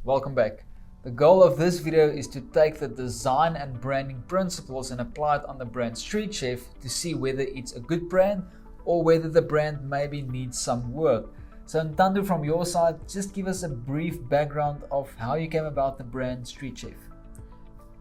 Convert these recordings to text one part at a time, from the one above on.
welcome back. The goal of this video is to take the design and branding principles and apply it on the brand Streetchef to see whether it's a good brand or whether the brand maybe needs some work. So Ntando, from your side, just give us a brief background of how you came about the brand Streetchef.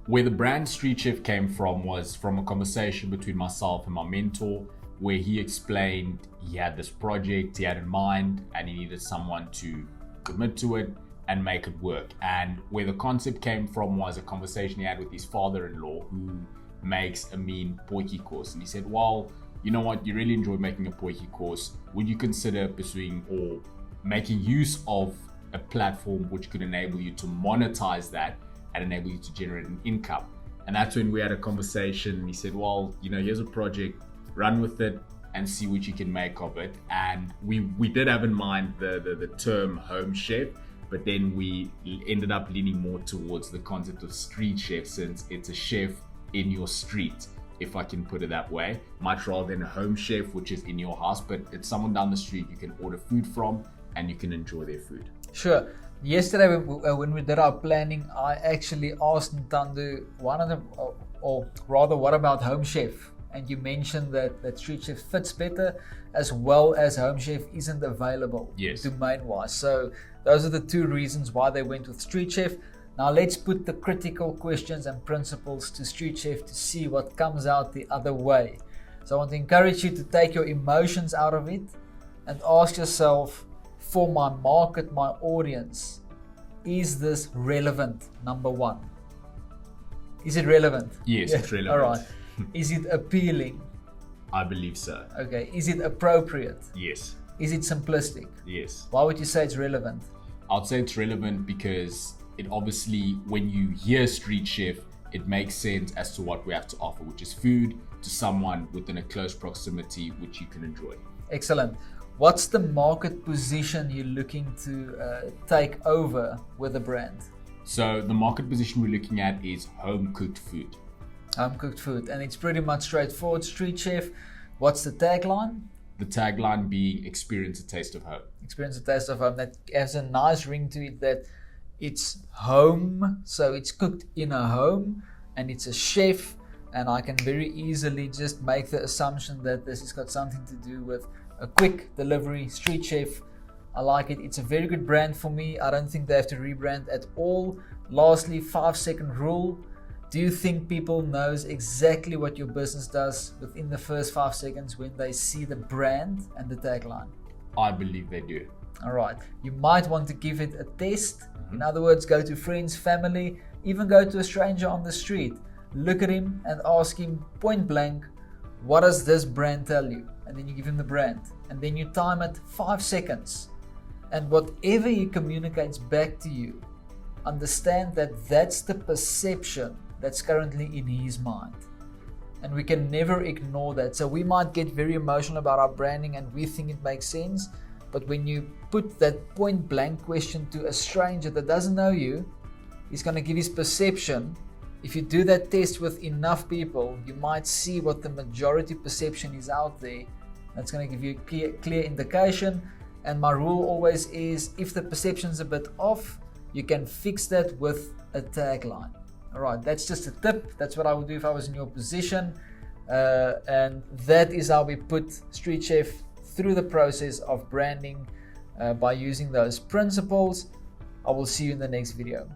Where the brand Streetchef came from was from a conversation between myself and my mentor, where he explained he had this project he had in mind and he needed someone to commit to it and make it work. And where the concept came from was a conversation he had with his father-in-law, who makes a mean potjie course. And he said, well, you know what, you really enjoy making a potjie course. Would you consider pursuing or making use of a platform which could enable you to monetize that and enable you to generate an income? And that's when we had a conversation. He said, well, here's a project, run with it and see what you can make of it. And we did have in mind the term home chef, but then we ended up leaning more towards the concept of street chef, since it's a chef in your street, if I can put it that way, much rather than a home chef, which is in your house, but it's someone down the street you can order food from and you can enjoy their food. Sure. Yesterday when we did our planning, I actually asked Ntando what about home chef? And you mentioned that Street Chef fits better, as well as home chef isn't available domain-wise. So those are the two reasons why they went with Street Chef. Now let's put the critical questions and principles to Street Chef to see what comes out the other way. So I want to encourage you to take your emotions out of it and ask yourself, for my market, my audience, is this relevant? Number one. Is it relevant? Yes, it's relevant. All right. Is it appealing? I believe so. Okay. Is it appropriate? Yes. Is it simplistic? Yes. Why would you say it's relevant? I'd say it's relevant because it obviously, when you hear Street Chef, it makes sense as to what we have to offer, which is food to someone within a close proximity, which you can enjoy. Excellent. What's the market position you're looking to take over with the brand? So the market position we're looking at is home cooked food. Home cooked food, and it's pretty much straightforward. Street Chef. What's the tagline? The tagline being experience a taste of home. Experience a taste of home. That has a nice ring to it, that it's home, so it's cooked in a home, and it's a chef, and I can very easily just make the assumption that this has got something to do with a quick delivery. Street Chef. I like it. It's a very good brand for me. I don't think they have to rebrand at all. Lastly, 5-second rule. Do you think people knows exactly what your business does within the first 5 seconds when they see the brand and the tagline? I believe they do. All right. You might want to give it a test. In other words, go to friends, family, even go to a stranger on the street. Look at him and ask him point blank, what does this brand tell you? And then you give him the brand. And then you time it 5 seconds. And whatever he communicates back to you, understand that that's the perception that's currently in his mind. And we can never ignore that. So we might get very emotional about our branding and we think it makes sense. But when you put that point blank question to a stranger that doesn't know you, he's going to give his perception. If you do that test with enough people, you might see what the majority perception is out there. That's going to give you a clear indication. And my rule always is, if the perception's a bit off, you can fix that with a tagline. All right, that's just a tip. That's what I would do if I was in your position. And that is how we put Street Chef through the process of branding by using those principles. I will see you in the next video.